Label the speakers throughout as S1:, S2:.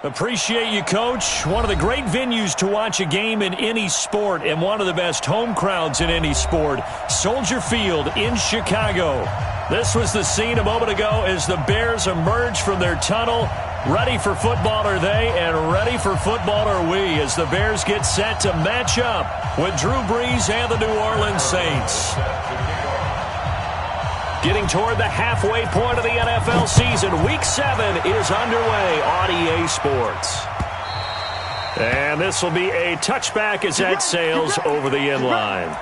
S1: Appreciate you, Coach. One of the great venues to watch a game in any sport and one of the best home crowds in any sport. Soldier Field in Chicago. This was the scene a moment ago as the Bears emerge from their tunnel. Ready for football are they, and ready for football are we as the Bears get set to match up with Drew Brees and the New Orleans Saints. Getting toward the halfway point of the NFL season, Week 7 is underway on EA Sports. And this will be a touchback as that sails over the end line.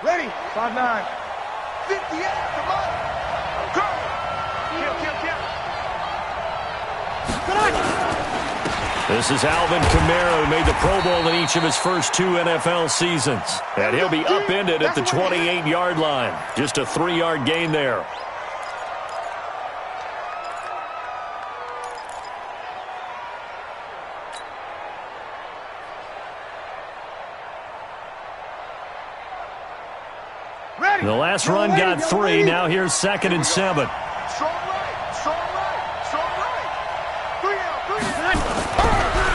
S2: Ready? 5-9. 58, come on. Go. Kill. Good on.
S1: This is Alvin Kamara, who made the Pro Bowl in each of his first 2 NFL seasons. And he'll be upended at the 28-yard line. Just a 3-yard gain there. The last run got 3. Now here's 2nd and 7.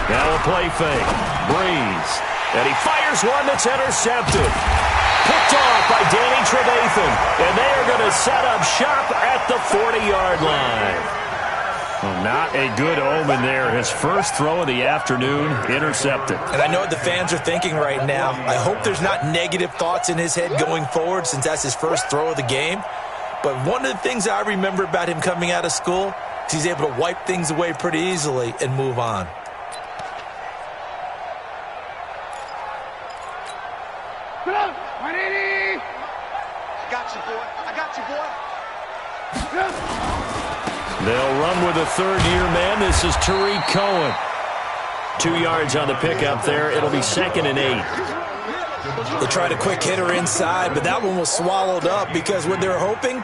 S1: Now a play fake. Brees. And he fires one that's intercepted. Picked off by Danny Trevathan. And they are going to set up shop at the 40-yard line. Well, not a good omen there. His first throw of the afternoon intercepted.
S3: And I know what the fans are thinking right now. I hope there's not negative thoughts in his head going forward since that's his first throw of the game. But one of the things I remember about him coming out of school is he's able to wipe things away pretty easily and move on.
S1: They'll run with a third-year man. This is Tariq Cohen. 2 yards on the pickup there. It'll be 2nd and 8.
S3: They tried a quick hitter inside, but that one was swallowed up because what they're hoping,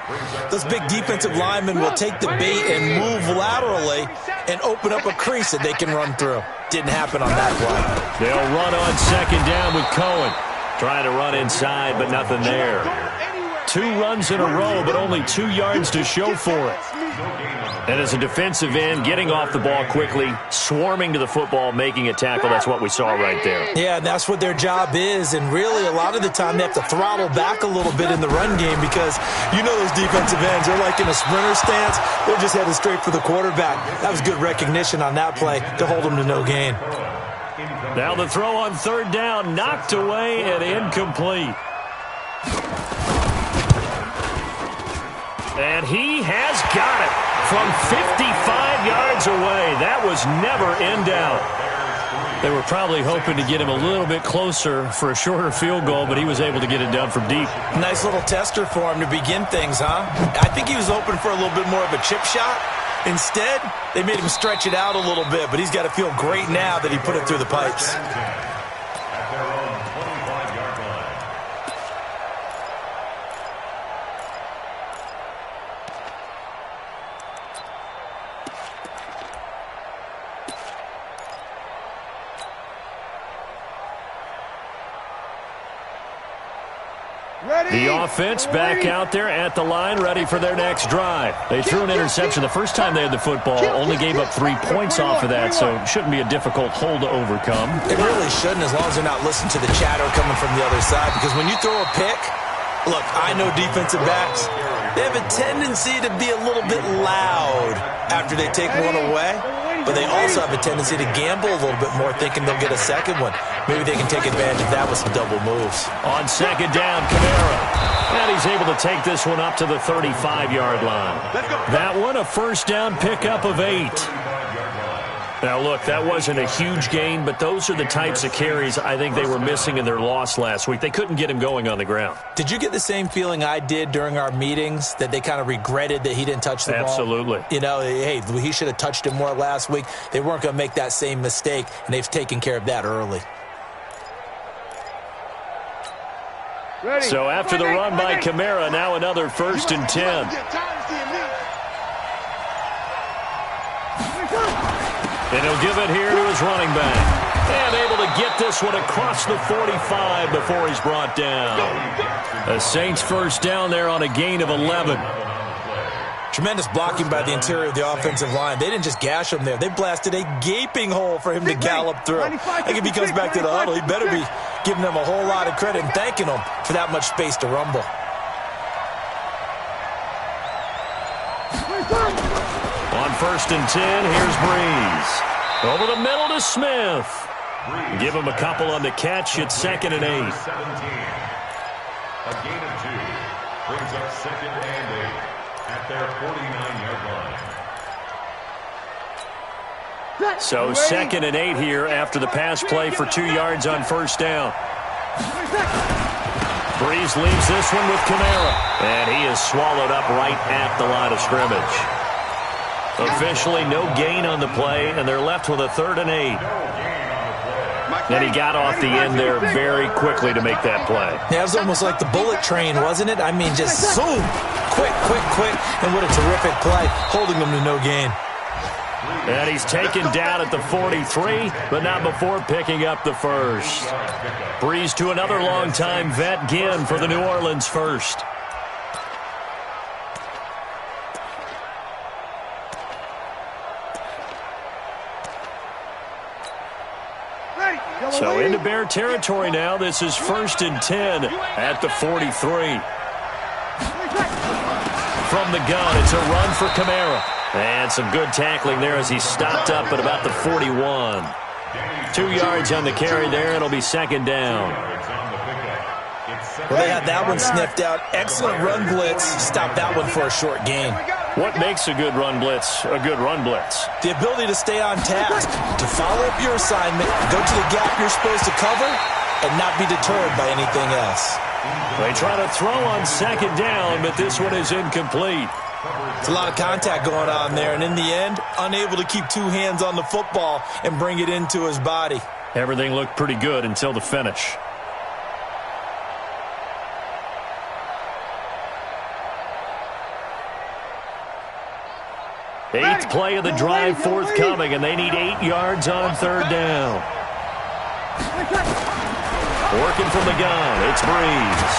S3: those big defensive linemen will take the bait and move laterally and open up a crease that they can run through. Didn't happen on that play.
S1: They'll run on 2nd down with Cohen. Trying to run inside, but nothing there. 2 runs in a row, but only 2 yards to show for it. And as a defensive end, getting off the ball quickly, swarming to the football, making a tackle, that's what we saw right there.
S3: Yeah, and that's what their job is. And really, a lot of the time, they have to throttle back a little bit in the run game because you know those defensive ends, they're like in a sprinter stance. They're just headed straight for the quarterback. That was good recognition on that play to hold them to no gain.
S1: Now the throw on 3rd down, knocked away and incomplete. And he has got it from 55 yards away. That was never in doubt. They were probably hoping to get him a little bit closer for a shorter field goal, but he was able to get it done from deep.
S3: Nice little tester for him to begin things, huh? I think he was hoping for a little bit more of a chip shot. Instead, they made him stretch it out a little bit, but he's got to feel great now that he put it through the pipes.
S1: The offense back out there at the line, ready for their next drive. They threw an interception the first time they had the football, only gave up 3 points off of that, so it shouldn't be a difficult hole to overcome.
S3: It really shouldn't, as long as they're not listening to the chatter coming from the other side, because when you throw a pick, look, I know defensive backs, they have a tendency to be a little bit loud after they take one away, but they also have a tendency to gamble a little bit more, thinking they'll get a second one. Maybe they can take advantage of that with some double moves.
S1: On 2nd down, Kamara. And he's able to take this one up to the 35-yard line. That one, a 1st down pickup of 8. Now, look, that wasn't a huge gain, but those are the types of carries I think they were missing in their loss last week. They couldn't get him going on the ground.
S3: Did you get the same feeling I did during our meetings, that they kind of regretted that he didn't touch the ball?
S1: Absolutely.
S3: You know, hey, he should have touched it more last week. They weren't going to make that same mistake, and they've taken care of that early.
S1: So after the run by Kamara, now another 1st and 10. And he'll give it here to his running back. And able to get this one across the 45 before he's brought down. The Saints first down there on a gain of 11.
S3: Tremendous blocking by the interior of the offensive line. They didn't just gash him there. They blasted a gaping hole for him to gallop through. I think if he comes back to the huddle, he better be giving them a whole lot of credit and thanking them for that much space to rumble.
S1: On 1st and 10, here's Breeze. Over the middle to Smith. Give him a couple on the catch. It's 2nd and 8.
S4: A gain of 2 brings up 2nd and 8 at their 49-yard line.
S1: So 2nd and 8 here after the pass play for 2 yards on 1st down. Breeze leaves this one with Kamara. And he is swallowed up right at the line of scrimmage. Officially no gain on the play, and they're left with a 3rd and 8. And he got off the end there very quickly to make that play.
S3: Yeah, it was almost like the bullet train, wasn't it? I mean, just zoom. Quick, quick, quick. And what a terrific play, holding them to no gain.
S1: And he's taken down at the 43, but not before picking up the first. Breeze to another long-time vet, Ginn, for the New Orleans first. So into Bear territory now. This is 1st and 10 at the 43. From the gun, it's a run for Kamara. And some good tackling there as he stopped up at about the 41. 2 yards on the carry there. It'll be 2nd down.
S3: Well, they had that one sniffed out. Excellent run blitz. Stopped that one for a short gain.
S1: What makes a good run blitz a good run blitz?
S3: The ability to stay on task, to follow up your assignment, go to the gap you're supposed to cover, and not be deterred by anything else.
S1: They try to throw on 2nd down, but this one is incomplete.
S3: It's a lot of contact going on there, and in the end, unable to keep 2 hands on the football and bring it into his body.
S1: Everything looked pretty good until the finish. 8th play of the drive forthcoming, and they need 8 yards on 3rd down. Working from the gun, it's Breeze.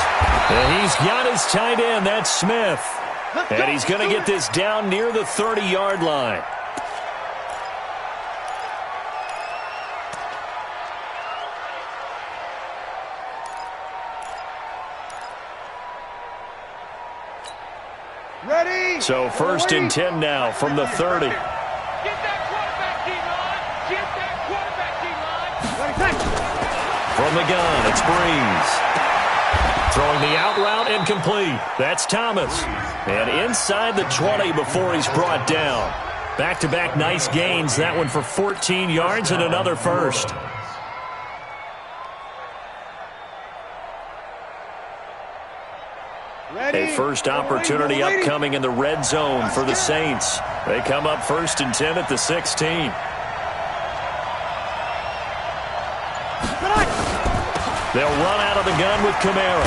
S1: And he's got his tight end, that's Smith. And he's going to get this down near the 30-yard line.
S2: Ready?
S1: So 1st and 10 now from the 30.
S2: Get that quarterback D-line. Get that quarterback D-line.
S1: From the gun, it's Breeze. Throwing the out route incomplete. That's Thomas. And inside the 20 before he's brought down. Back-to-back nice gains. That one for 14 yards and another first. A first opportunity upcoming in the red zone for the Saints. They come up 1st and 10 at the 16. They'll run out of the gun with Kamara.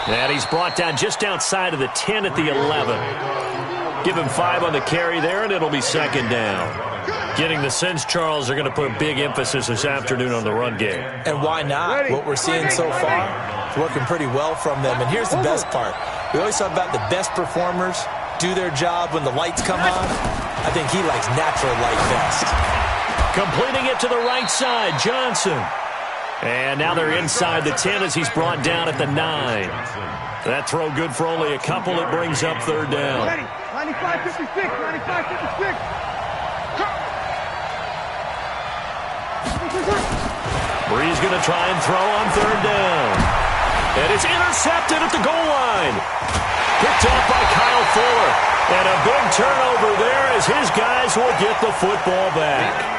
S1: And he's brought down just outside of the 10 at the 11. Give him 5 on the carry there, and it'll be 2nd down. Getting the sense, Charles, are going to put a big emphasis this afternoon on the run game.
S3: And why not? What we're seeing so far, it's working pretty well from them. And here's the best part. We always talk about the best performers do their job when the lights come on. I think he likes natural light best.
S1: Completing it to the right side, Johnson. And now they're inside the 10 as he's brought down at the 9. That throw good for only a couple. It brings up 3rd down.
S2: 95-56, 95-56.
S1: Breeze going to try and throw on 3rd down. And it's intercepted at the goal line. Picked off by Kyle Fuller. And a big turnover there as his guys will get the football back.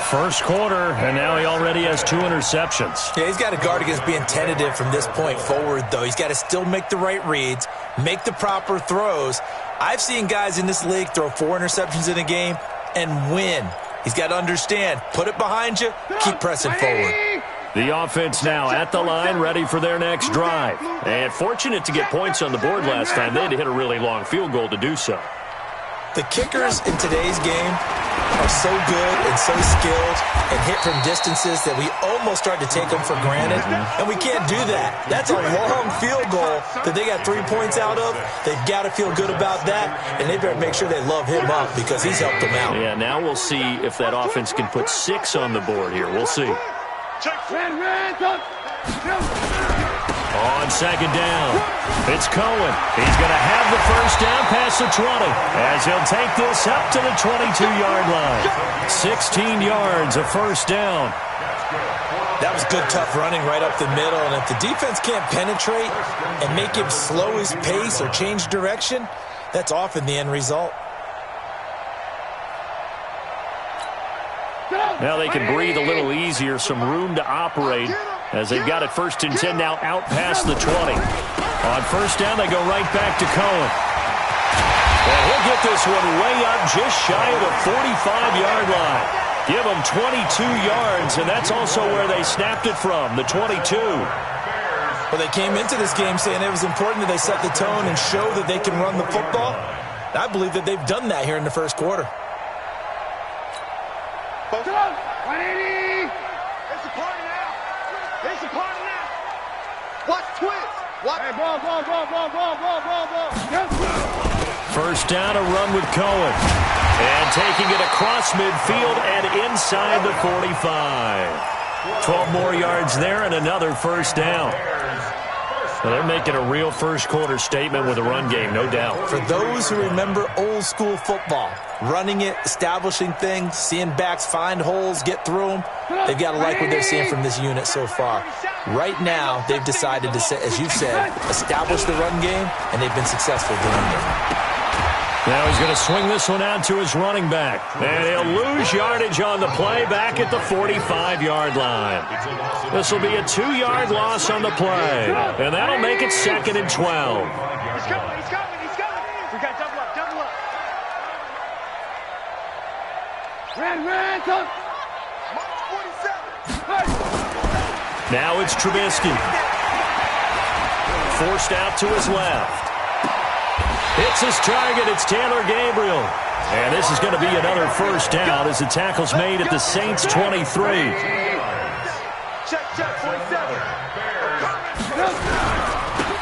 S1: First quarter, and now he already has 2 interceptions.
S3: Yeah, he's got to guard against being tentative from this point forward, though. He's got to still make the right reads, make the proper throws. I've seen guys in this league throw 4 interceptions in a game and win. He's got to understand, put it behind you, keep pressing forward.
S1: The offense now at the line, ready for their next drive. And fortunate to get points on the board last time. They had to hit a really long field goal to do so.
S3: The kickers in today's game are so good and so skilled and hit from distances that we almost start to take them for granted, and we can't do that. That's a long field goal that they got 3 points out of. They've got to feel good about that, and they better make sure they love him up because he's helped them out.
S1: Yeah, now we'll see if that offense can put 6 on the board here. We'll see. On second down, it's Cohen. He's going to have the first down past the 20 as he'll take this up to the 22-yard line. 16 yards, a first down.
S3: That was good, tough running right up the middle, and if the defense can't penetrate and make him slow his pace or change direction, that's often the end result.
S1: Now they can breathe a little easier, some room to operate as they've got it first and 10 now out past the 20. On first down, they go right back to Cohen. And he'll get this one way up just shy of the 45-yard line. Give them 22 yards, and that's also where they snapped it from, the 22.
S3: Well, they came into this game saying it was important that they set the tone and show that they can run the football. I believe that they've done that here in the first quarter.
S2: 180. It's a party now. It's a party now. Watch twist. Watch. Hey, ball.
S1: First down, a run with Cohen. And taking it across midfield and inside the 45. 12 more yards there and another first down. So they're making a real first-quarter statement with a run game, no doubt.
S3: For those who remember old-school football, running it, establishing things, seeing backs find holes, get through them, they've got to like what they're seeing from this unit so far. Right now, they've decided to, as you've said, establish the run game, and they've been successful doing it.
S1: Now he's going to swing this one out to his running back. And he'll lose yardage on the play back at the 45-yard line. This will be a 2-yard loss on the play. And that'll make it 2nd and 12.
S2: He's coming. We got double up. Ran, touch. Mark 47.
S1: Now it's Trubisky. Forced out to his left. It's his target. It's Taylor Gabriel. And this is going to be another first down as the tackle's made at the Saints' 23.
S2: Check, 47.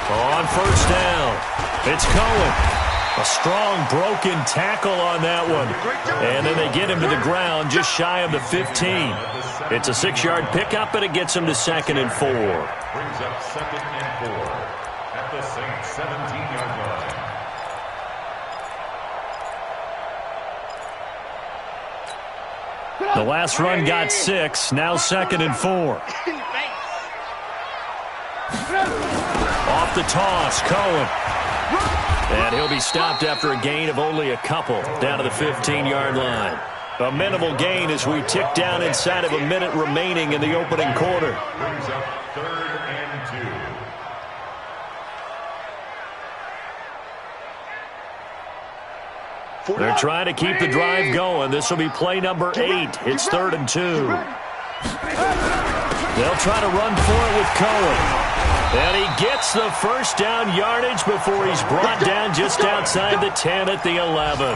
S1: On first down, it's Cohen. A strong broken tackle on that one. And then they get him to the ground just shy of the 15. It's a 6-yard pickup, and it gets him to 2nd and 4.
S4: Brings up 2nd and 4 at the Saints' 17-yard line.
S1: The last run got 6, now 2nd and 4. Off the toss, Cohen. And he'll be stopped after a gain of only a couple down to the 15-yard line. A minimal gain as we tick down inside of a minute remaining in the opening quarter.
S4: Brings up 3rd and 2.
S1: They're trying to keep the drive going. This will be play number 8. It's 3rd and 2. They'll try to run for it with Cohen. And he gets the first down yardage before he's brought down just outside the 10 at the 11.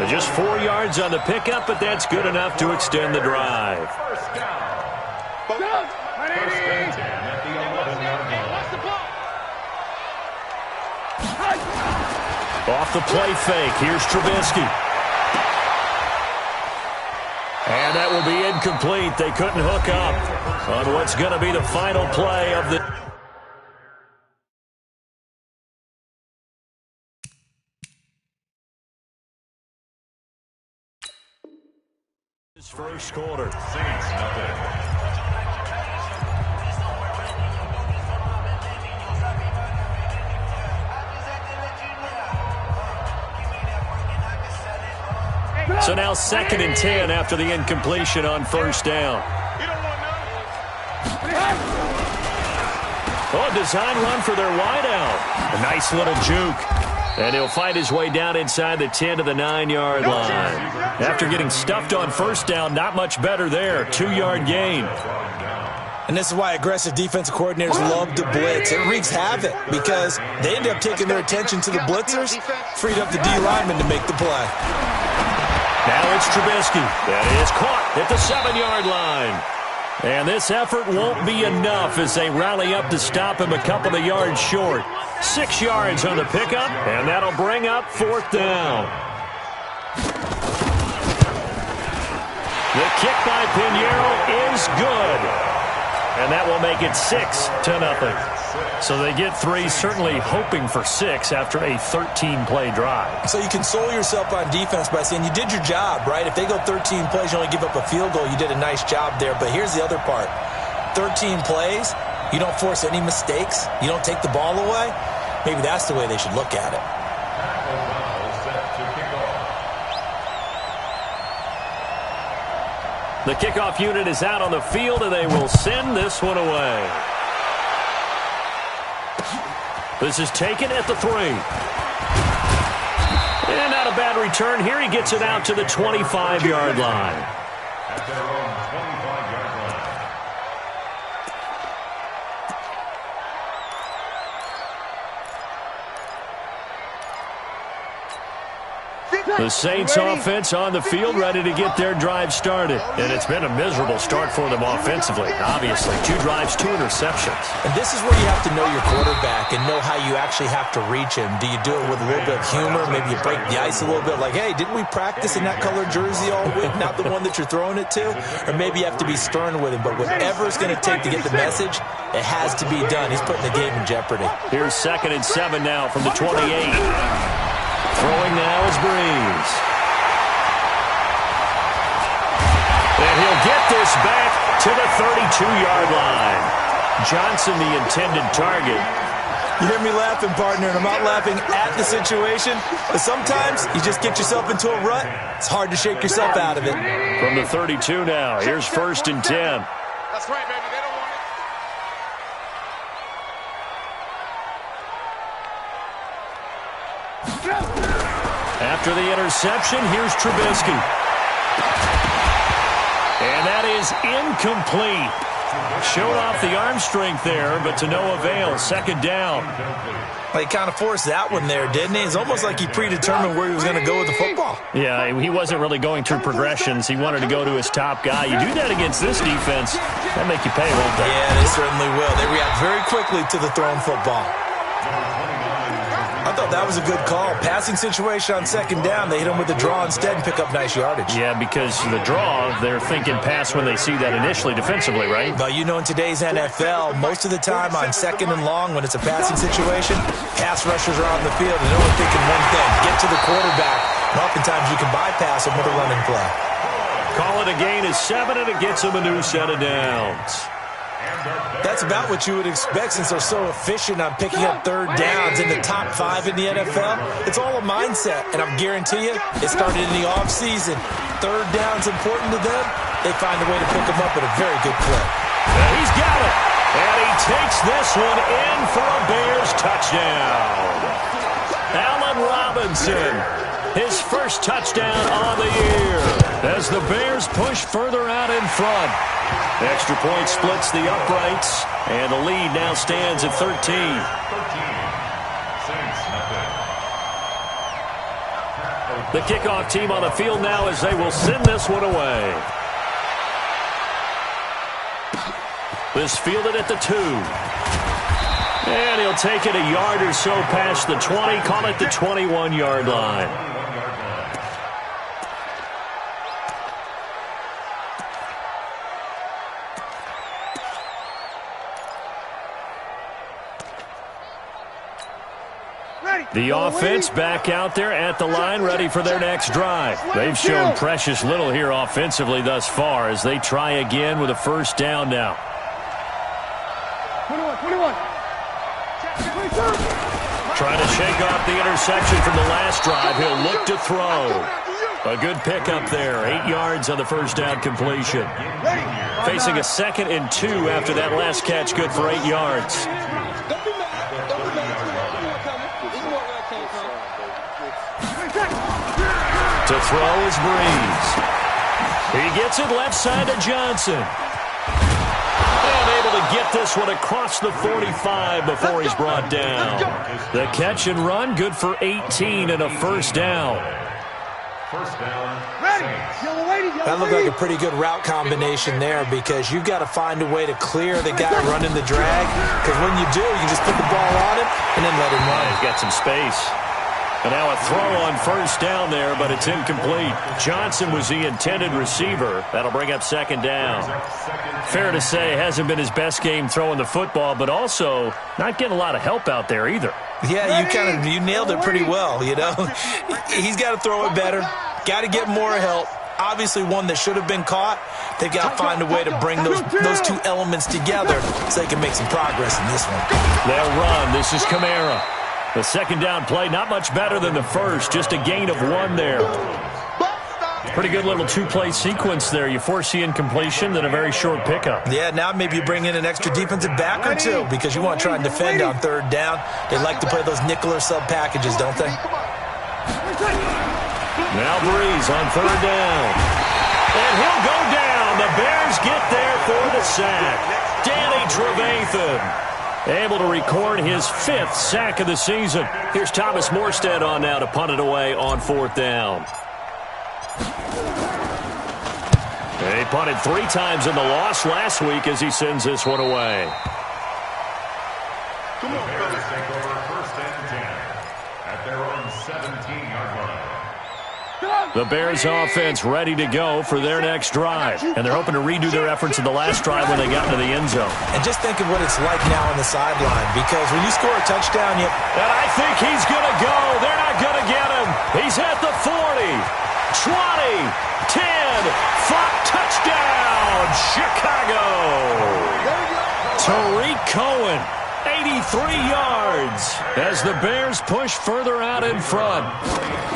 S1: Just 4 yards on the pickup, but that's good enough to extend the drive.
S4: First and 10 at the 11-yard line.
S1: Off the play fake, here's Trubisky. And that will be incomplete. They couldn't hook up on what's going to be the final play of the... first quarter.
S4: Saints, nothing.
S1: So now 2nd and 10 after the incompletion on first down. Oh, design run for their wideout. A nice little juke. And he'll fight his way down inside the 10 to the 9-yard line. After getting stuffed on first down, not much better there. 2-yard gain.
S3: And this is why aggressive defensive coordinators love to blitz. It wreaks havoc because they end up taking their attention to the blitzers, freed up the D lineman to make the play.
S1: Now it's Trubisky. That is caught at the 7-yard line. And this effort won't be enough as they rally up to stop him a couple of yards short. 6 yards on the pickup, and that'll bring up 4th down. The kick by Pinheiro is good. And that will make it 6-0. So they get 3, certainly hoping for 6 after a 13-play drive.
S3: So you console yourself on defense by saying you did your job, right? If they go 13 plays, you only give up a field goal, you did a nice job there. But here's the other part. 13 plays, you don't force any mistakes, you don't take the ball away. Maybe that's the way they should look at it.
S1: The kickoff unit is out on the field, and they will send this one away. This is taken at the 3. And not a bad return here. He gets it out to the 25-yard line.
S4: At their own 25-yard line.
S1: The Saints offense on the field, ready to get their drive started. And it's been a miserable start for them offensively. Obviously, 2 drives, 2 interceptions.
S3: And this is where you have to know your quarterback and know how you actually have to reach him. Do you do it with a little bit of humor? Maybe you break the ice a little bit, like, hey, didn't we practice in that colored jersey all week, not the one that you're throwing it to? Or maybe you have to be stern with him. But whatever it's going to take to get the message, it has to be done. He's putting the game in jeopardy.
S1: Here's 2nd and 7 now from the 28. Throwing now is Breeze. And he'll get this back to the 32-yard line. Johnson, the intended target.
S3: You hear me laughing, partner, and I'm not laughing at the situation. But sometimes you just get yourself into a rut. It's hard to shake yourself out of it.
S1: From the 32 now, here's 1st and 10.
S2: That's right, baby. They don't want it.
S1: After the interception, here's Trubisky. And that is incomplete. Showed off the arm strength there, but to no avail. 2nd down.
S3: Well, he kind of forced that one there, didn't he? It's almost like he predetermined where he was going to go with the football.
S1: Yeah, he wasn't really going through progressions. He wanted to go to his top guy. You do that against this defense, that'll make you pay, won't they?
S3: Yeah, they certainly will. They react very quickly to the thrown football. I thought that was a good call. Passing situation on 2nd down. They hit him with the draw instead and pick up nice yardage.
S1: Yeah, because the draw, they're thinking pass when they see that initially defensively, right?
S3: But you know, in today's NFL, most of the time on 2nd and long, when it's a passing situation, pass rushers are on the field, and they're only thinking one thing, get to the quarterback. And oftentimes you can bypass them with a running play.
S1: Call it a gain of 7, and it gets them a new set of downs.
S3: That's about what you would expect since they're so efficient on picking up 3rd downs in the top 5 in the NFL. It's all a mindset, and I guarantee you, it started in the offseason. 3rd down's important to them. They find a way to pick them up at a very good clip.
S1: And he's got it. And he takes this one in for a Bears touchdown. Allen Robinson, his first touchdown on the year as the Bears push further out in front. Extra point splits the uprights, and the lead now stands at 13. The kickoff team on the field now as they will send this one away. This fielded at the 2. And he'll take it a yard or so past the 20, call it the 21-yard line. The offense back out there at the line, ready for their next drive. They've shown precious little here offensively thus far as they try again with a 1st down now.
S2: 21.
S1: Trying to shake off the interception from the last drive. He'll look to throw. A good pickup there. 8 yards on the 1st down completion. Facing a 2nd and 2 after that last catch, good for 8 yards. To throw is Breeze. He gets it left side to Johnson. And able to get this one across the 45 before he's brought down. The catch and run, good for 18 and a 1st down.
S4: First down.
S3: That looked like a pretty good route combination there because you've got to find a way to clear the guy running the drag, because when you do, you can just put the ball on him and then let him run.
S1: He's got some space. And now a throw on first down there, but it's incomplete. Johnson was the intended receiver. That'll bring up second down. Fair to say, hasn't been his best game throwing the football, but also not getting a lot of help out there either.
S3: Yeah, you nailed it pretty well, you know. He's got to throw it better. Got to get more help. Obviously one that should have been caught. They've got to find a way to bring those two elements together so they can make some progress in this one.
S1: They'll run. This is Kamara. The second down play, not much better than the first. Just a gain of 1 there. Pretty good little two-play sequence there. You force the incompletion, then a very short pickup.
S3: Yeah, now maybe you bring in an extra defensive back or two because you want to try and defend on third down. They like to play those nickel or sub packages, don't they?
S1: Now Breeze on third down. And he'll go down. The Bears get there for the sack. Danny Trevathan able to record his 5th sack of the season. Here's Thomas Morstead on now to punt it away on 4th down. He punted 3 times in the loss last week as he sends this one away.
S4: The Bears take over 1st and 10 at their own 17-yard line.
S1: The Bears offense ready to go for their next drive. And they're hoping to redo their efforts in the last drive when they got into the end zone.
S3: And just think of what it's like now on the sideline, because when you score a touchdown,
S1: And I think he's going to go. They're not going to get him. He's at the 40, 20, 10, 5, touchdown, Chicago. Tariq Cohen, 83 yards as the Bears push further out in front.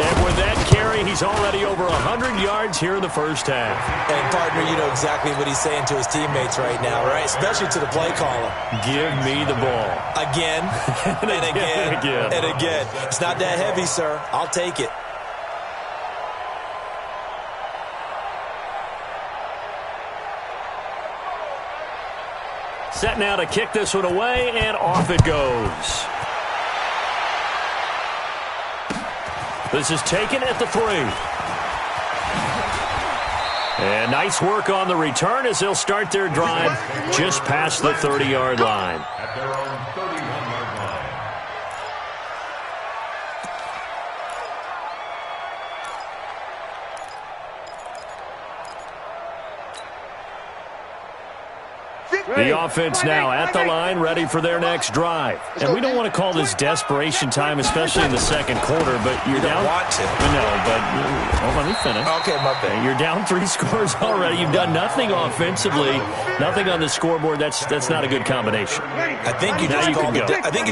S1: And with that carry, he's already over 100 yards here in the first half.
S3: And, partner, you know exactly what he's saying to his teammates right now, right? Especially to the play caller.
S1: Give me the ball.
S3: Again, and again, and again. It's not that heavy, sir. I'll take it.
S1: Set now to kick this one away, and off it goes. This is taken at the 3. And nice work on the return as they'll start their drive just past the 30-yard line.
S4: At their own 31-yard line.
S1: The offense now at the line, ready for their next drive. And we don't want to call this desperation time, especially in the second quarter, but you're down.
S3: You don't want to.
S1: No, but let me finish.
S3: Okay, my bad.
S1: You're down 3 scores already. You've done nothing offensively, nothing on the scoreboard. That's not a good combination.
S3: I think you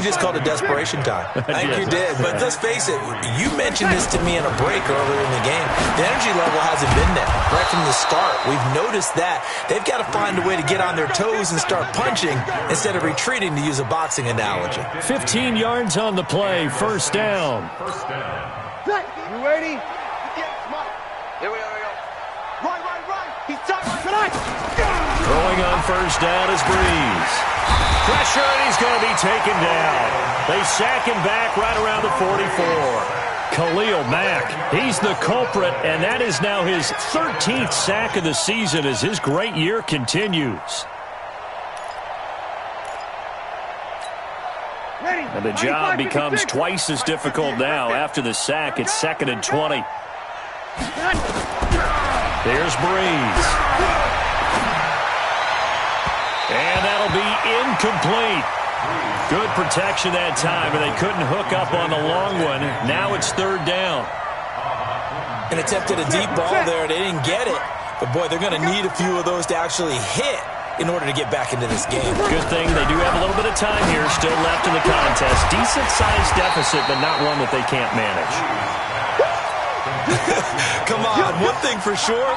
S3: just called it desperation time. I think you did. But let's face it, you mentioned this to me in a break earlier in the game. The energy level hasn't been there right from the start. We've noticed that. They've got to find a way to get on their toes and start punching instead of retreating, to use a boxing analogy.
S1: 15 yards on the play, first down.
S2: You ready? Here we go. Right. He's tucked tonight.
S1: Throwing on first down is Breeze. Pressure, and he's going to be taken down. They sack him back right around the 44. Khalil Mack, he's the culprit, and that is now his 13th sack of the season as his great year continues. And the job becomes twice as difficult now after the sack. It's 2nd and 20. There's Breeze. And that'll be incomplete. Good protection that time, and they couldn't hook up on the long one. Now it's 3rd down.
S3: And attempted a deep ball there. They didn't get it. But, boy, they're going to need a few of those to actually hit in order to get back into this game.
S1: Good thing they do have a little bit of time here still left in the contest. Decent-sized deficit, but not one that they can't manage.
S3: Come on, one thing for sure,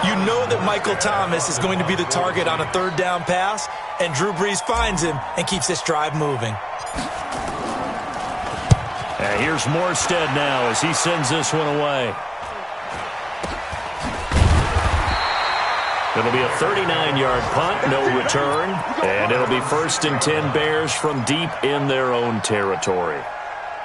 S3: you know that Michael Thomas is going to be the target on a 3rd down pass, and Drew Brees finds him and keeps this drive moving.
S1: And here's Morstead now as he sends this one away. It'll be a 39-yard punt, no return, and it'll be 1st and 10 Bears from deep in their own territory.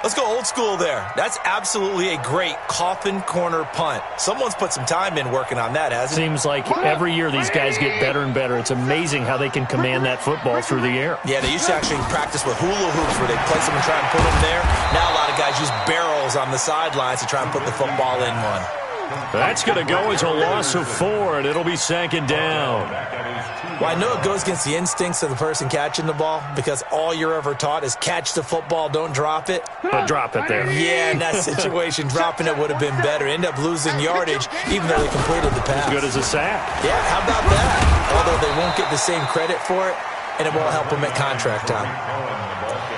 S3: Let's go old school there. That's absolutely a great coffin corner punt. Someone's put some time in working on that, hasn't it?
S1: Seems like every year these guys get better and better. It's amazing how they can command that football through the air.
S3: Yeah, they used to actually practice with hula hoops where they place them and try and put them there. Now a lot of guys use barrels on the sidelines to try and put the football in one.
S1: That's going to go as a loss of 4, and it'll be 2nd down.
S3: Well, I know it goes against the instincts of the person catching the ball because all you're ever taught is catch the football, don't drop it.
S1: But drop it there.
S3: Yeah, in that situation, dropping it would have been better. End up losing yardage even though they completed the pass.
S1: As good as a sack.
S3: Yeah, how about that? Although they won't get the same credit for it, and it won't help them at contract time.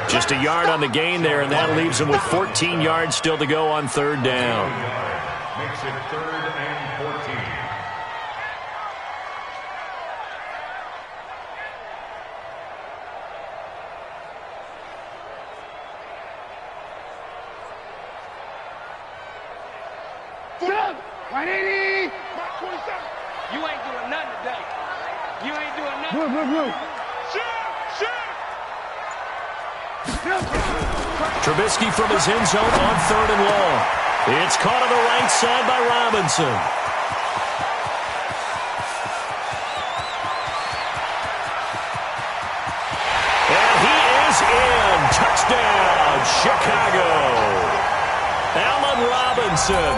S1: Just a yard on the gain there, and that leaves them with 14 yards still to go on 3rd down.
S4: Makes it 3rd and 14.
S2: You ain't doing nothing today. You ain't doing nothing.
S1: Trubisky from his end zone on 3rd and long. It's caught on the right side by Robinson. And he is in. Touchdown, Chicago. Allen Robinson,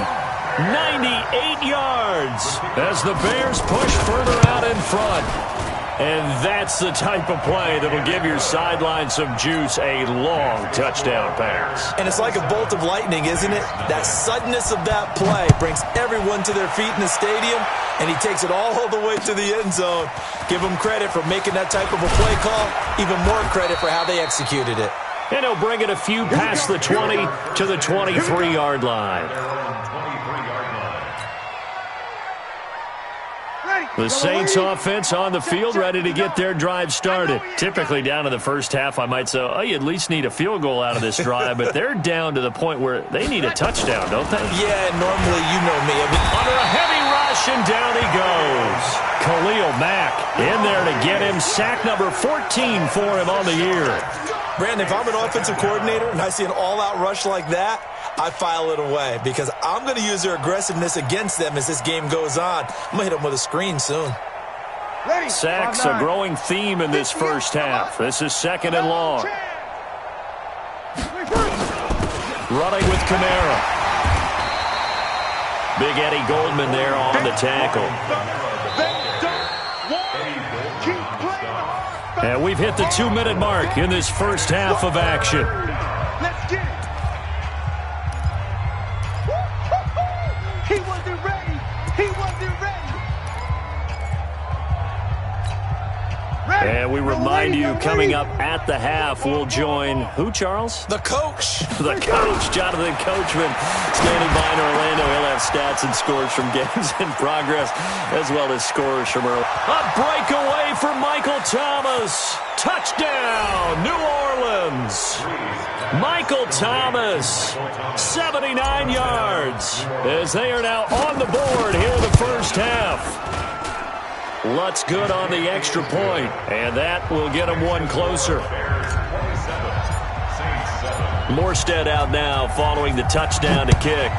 S1: 98 yards as the Bears push further out in front. And that's the type of play that will give your sideline some juice, a long touchdown pass.
S3: And it's like a bolt of lightning, isn't it? That suddenness of that play brings everyone to their feet in the stadium, and he takes it all the way to the end zone. Give him credit for making that type of a play call, even more credit for how they executed it.
S1: And he'll bring it a few past the 20 to the 23-yard line. The Saints offense on the field, ready to get their drive started. Typically down to the first half, I might say, oh, you at least need a field goal out of this drive, but they're down to the point where they need a touchdown, don't they?
S3: Yeah, normally, you know me.
S1: Under a heavy rush, and down he goes. Khalil Mack in there to get him. Sack number 14 for him on the year.
S3: Brandon, if I'm an offensive coordinator and I see an all-out rush like that, I file it away because I'm going to use their aggressiveness against them as this game goes on. I'm going to hit them with a screen soon.
S1: Sacks a growing theme in this first half. This is 2nd and long. Running with Kamara. Big Eddie Goldman there on the tackle. And we've hit the 2-minute mark in this first half of action.
S2: Let's get it. He wasn't ready. He wasn't ready.
S1: And we remind you, coming up at the half, we'll join who, Charles?
S3: The coach.
S1: The coach, Jonathan Coachman, standing by in Orlando. He'll have stats and scores from games in progress, as well as scores from early. A breakaway for Michael Thomas. Touchdown, New Orleans. Michael Thomas, 79 yards, as they are now on the board here in the first half. Lutz good on the extra point, and that will get him one closer. Morstead out now following the touchdown to kick.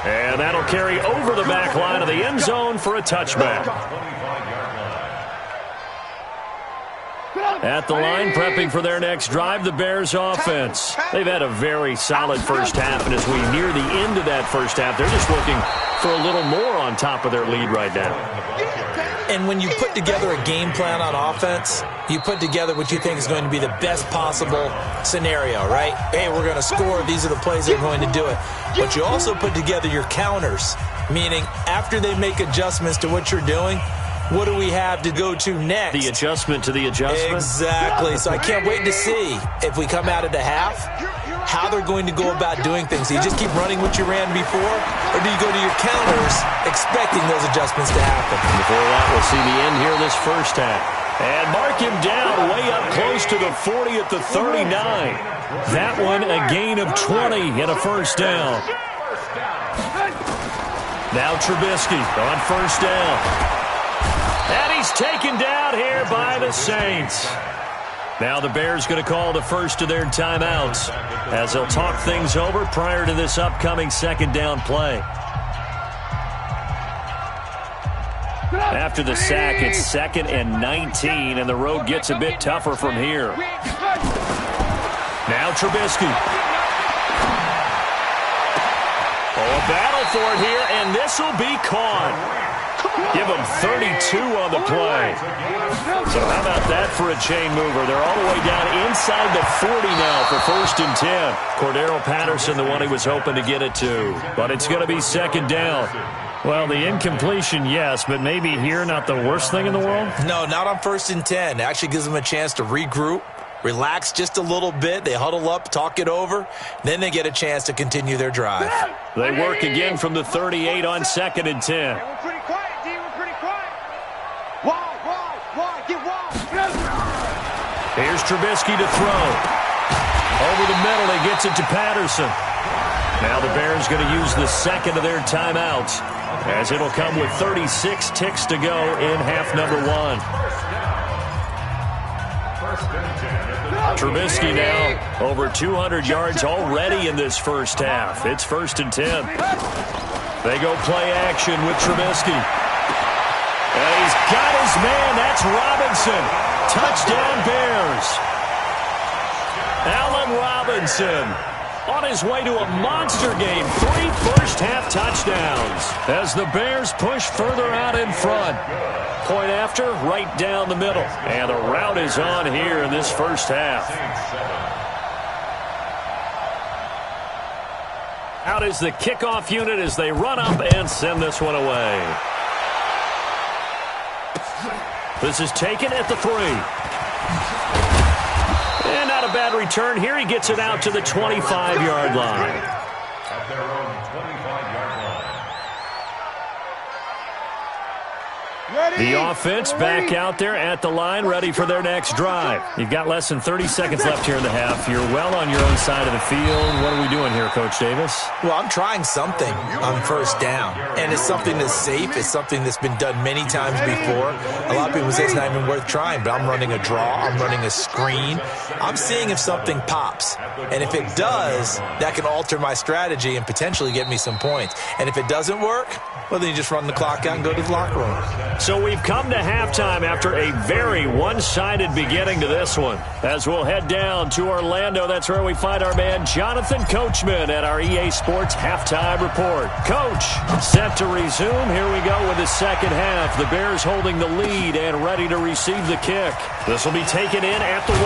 S1: And that'll carry over the back line of the end zone for a touchback. At the line, prepping for their next drive, the Bears offense. They've had a very solid first half, and as we near the end of that first half, they're just looking for a little more on top of their lead right now.
S3: And when you put together a game plan on offense, you put together what you think is going to be the best possible scenario, right? Hey, we're going to score. These are the plays that are going to do it. But you also put together your counters, meaning after they make adjustments to what you're doing, what do we have to go to next?
S1: The adjustment to the adjustment?
S3: Exactly. So I can't wait to see if we come out of the half, how they're going to go about doing things. Do you just keep running what you ran before, or do you go to your counters expecting those adjustments to happen?
S1: Before that, we'll see the end here of this first half. And mark him down way up close to the 40 at the 39. That one a gain of 20 and a first down. Now Trubisky on first down. And he's taken down here by the Saints. Now the Bears going to call the first of their timeouts as they'll talk things over prior to this upcoming second down play. After the sack, it's 2nd and 19, and the road gets a bit tougher from here. Now Trubisky. Oh, a battle for it here, and this will be caught. Give them 32 on the play. So how about that for a chain mover? They're all the way down inside the 40 now for 1st and 10. Cordero Patterson, the one he was hoping to get it to. But it's going to be 2nd down. Well, the incompletion, yes, but maybe here not the worst thing in the world?
S3: No, not on 1st and 10. It actually gives them a chance to regroup, relax just a little bit. They huddle up, talk it over. Then they get a chance to continue their drive.
S1: They work again from the 38 on 2nd and 10.
S2: We're pretty quiet, D. We're pretty quiet. Wide, get wide.
S1: Here's Trubisky to throw. Over the middle, he gets it to Patterson. Now the Bears going to use the second of their timeouts, as it'll come with 36 ticks to go in half number 1. Trubisky now over 200 yards already in this first half. It's 1st and 10. They go play action with Trubisky. And he's got his man. That's Robinson. Touchdown Bears. Allen Robinson on his way to a monster game. 3 first-half touchdowns as the Bears push further out in front. Point after, right down the middle. And the route is on here in this first half. Out is the kickoff unit as they run up and send this one away. This is taken at the 3. And not a bad return here. He gets it out to the 25-yard line.
S4: At their own 25-yard line.
S1: The offense back out there at the line, ready for their next drive. You've got less than 30 seconds left here in the half. You're well on your own side of the field. What are we doing here, Coach Davis?
S3: Well, I'm trying something on 1st down, and it's something that's safe. It's something that's been done many times before. A lot of people say it's not even worth trying, but I'm running a draw. I'm running a screen. I'm seeing if something pops, and if it does, that can alter my strategy and potentially get me some points. And if it doesn't work, well, then you just run the clock out and go to the locker room.
S1: So we've come to halftime after a very one-sided beginning to this one. As we'll head down to Orlando, that's where we find our man Jonathan Coachman at our EA Sports Halftime Report. Coach, set to resume. Here we go with the second half. The Bears holding the lead and ready to receive the kick. This will be taken in at the 1.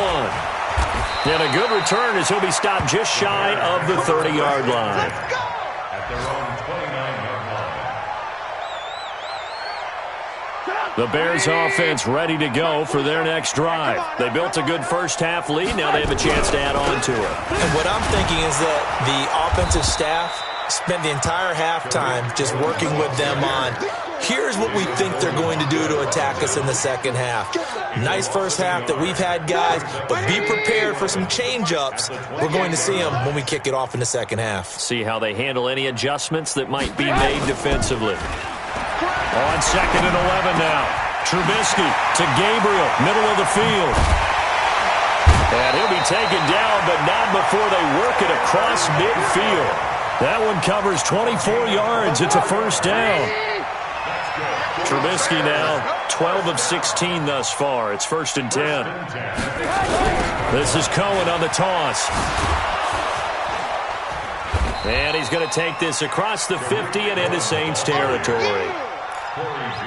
S1: And a good return as he'll be stopped just shy of the 30-yard line.
S2: Let's go!
S4: At their own 29-yard line.
S1: The Bears offense ready to go for their next drive. They built a good first-half lead. Now they have a chance to add on to it.
S3: And what I'm thinking is that the offensive staff spent the entire halftime just working with them on, here's what we think they're going to do to attack us in the second half. Nice first half that we've had, guys, but be prepared for some change-ups. We're going to see them when we kick it off in the second half.
S1: See how they handle any adjustments that might be made defensively. On 2nd and 11 now. Trubisky to Gabriel, middle of the field. And he'll be taken down, but not before they work it across midfield. That one covers 24 yards. It's a first down. Trubisky now 12 of 16 thus far. It's 1st and 10. This is Cohen on the toss. And he's going to take this across the 50 and into Saints territory.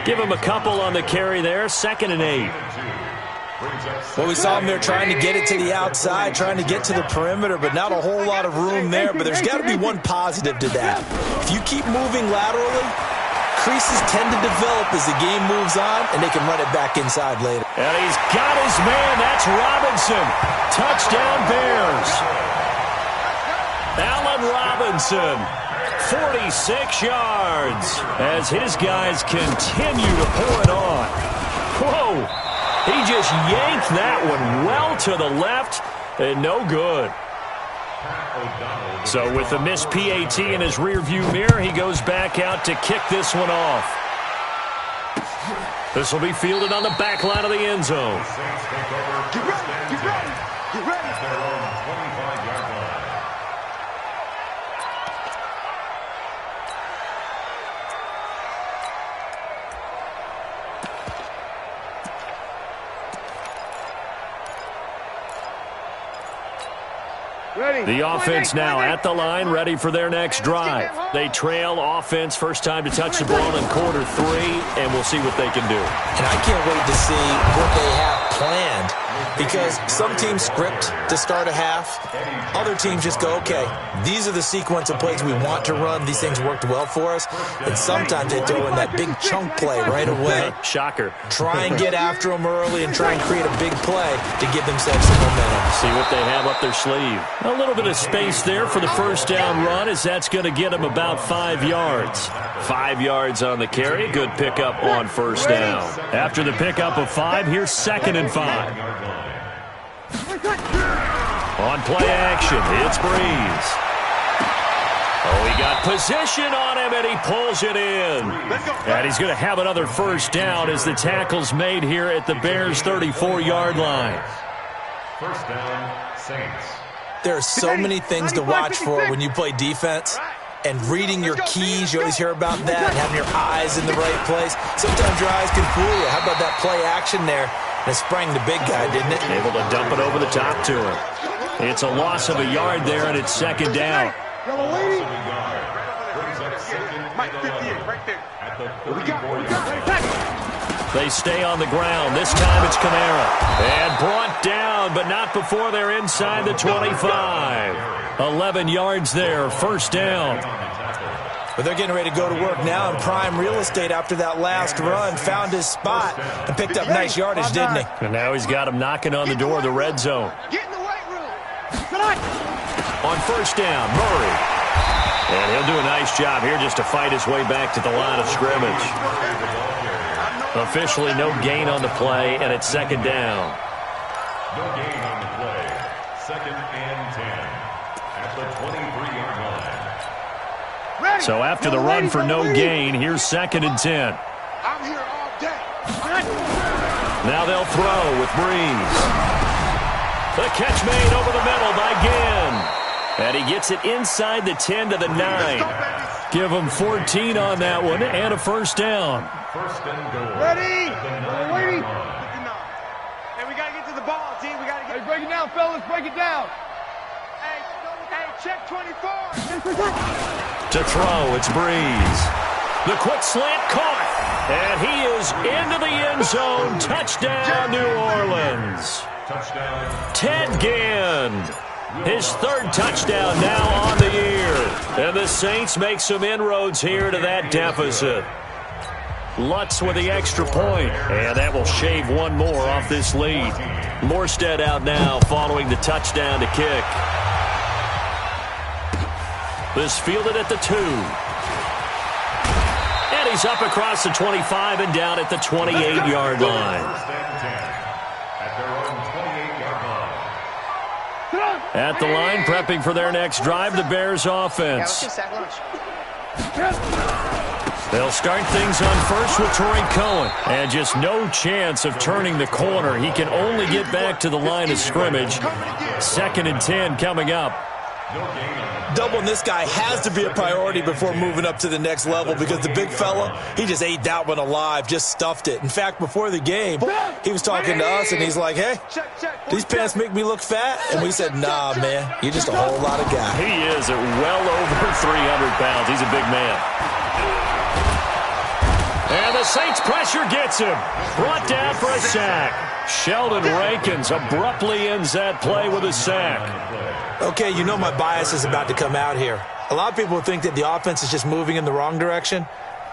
S1: Give him a couple on the carry there. 2nd and 8.
S3: Well, we saw him there trying to get it to the outside, trying to get to the perimeter, but not a whole lot of room there. But there's got to be one positive to that. If you keep moving laterally, creases tend to develop as the game moves on, and they can run it back inside later.
S1: And he's got his man. That's Robinson. Touchdown Bears. Allen Robinson, 46 yards, as his guys continue to pour it on. Whoa. He just yanked that one well to the left, and no good. So with the missed PAT in his rearview mirror, he goes back out to kick this one off. This will be fielded on the back line of the end zone.
S2: Get ready, get ready, get ready.
S4: At their own 25-yard line.
S2: Ready.
S1: The offense now at the line, ready for their next drive. They trail offense, first time to touch the ball in quarter 3, and we'll see what they can do.
S3: And I can't wait to see what they have planned, because some teams script to start a half. Other teams just go, okay, these are the sequence of plays we want to run. These things worked well for us. And sometimes they throw in that big chunk play right away.
S1: Shocker.
S3: Try and get after them early and try and create a big play to give themselves some momentum.
S1: See what they have up their sleeve. A little bit of space there for the first down run, as that's going to get them about 5 yards. 5 yards on the carry. Good pickup on first down. After the pickup of 5, here's 2nd and 5. On play action, it's Breeze. Oh, he got position on him, and he pulls it in. And he's going to have another first down as the tackle's made here at the Bears' 34-yard line.
S4: First down, Saints.
S3: There are so many things to watch for when you play defense. And reading your keys, you always hear about that, and having your eyes in the right place. Sometimes your eyes can fool you. How about that play action there? And it sprang the big guy, didn't it?
S1: Able to dump it over the top to him. It's a loss of a yard there, and it's 2nd down.
S2: Mike, 58, right there.
S4: At the 34-yard line.
S1: They stay on the ground. This time it's Kamara. And brought down, but not before they're inside the 25. 11 yards there, first down.
S3: But they're getting ready to go to work now in prime real estate after that last run. Found his spot and picked up nice yardage, didn't he?
S1: And now he's got him knocking on the door of the red zone.
S2: Get in the weight room. Come on.
S1: On first down, Murray. And he'll do a nice job here just to fight his way back to the line of scrimmage. Officially no gain on the play, and it's 2nd down.
S4: No gain on the play. 2nd and 10. At the 23-yard line.
S2: Ready.
S1: So after the run for no gain, here's 2nd and 10.
S2: I'm here all day.
S1: Now they'll throw with Breeze. The catch made over the middle by Ginn. And he gets it inside the 10 to the 9. Give him 14 on that one and a first down.
S4: First and goal.
S2: Ready.
S4: Waiting.
S2: Hey, we got to get to the ball, team. We got to get. Hey, break it down, fellas. Break it down. Hey, check 24.
S1: To throw, it's Breeze. The quick slant caught. And he is into the end zone. Touchdown, New Orleans.
S4: Touchdown.
S1: Ted Ginn. His 3rd touchdown now on the year. And the Saints make some inroads here to that deficit. Lutz with the extra point. And that will shave one more off this lead. Morstead out now following the touchdown to kick. This fielded at the 2. And he's up across the 25 and down at the 28-yard line.
S4: First and 10. At their own 28-yard line.
S1: At the line, prepping for their next drive, the Bears offense. They'll start things on first with Torrey Cohen. And just no chance of turning the corner. He can only get back to the line of scrimmage. 2nd and 10 coming up.
S3: Doubling this guy has to be a priority before moving up to the next level, because the big fella, he just ate that one alive, just stuffed it. In fact, before the game, he was talking to us, and he's like, hey, these pants make me look fat? And we said, nah, man, you're just a whole lot of guy.
S1: He is at well over 300 pounds. He's a big man. And the Saints pressure gets him. Brought down for a sack. Sheldon Rankins abruptly ends that play with a sack.
S3: Okay, you know my bias is about to come out here. A lot of people think that the offense is just moving in the wrong direction.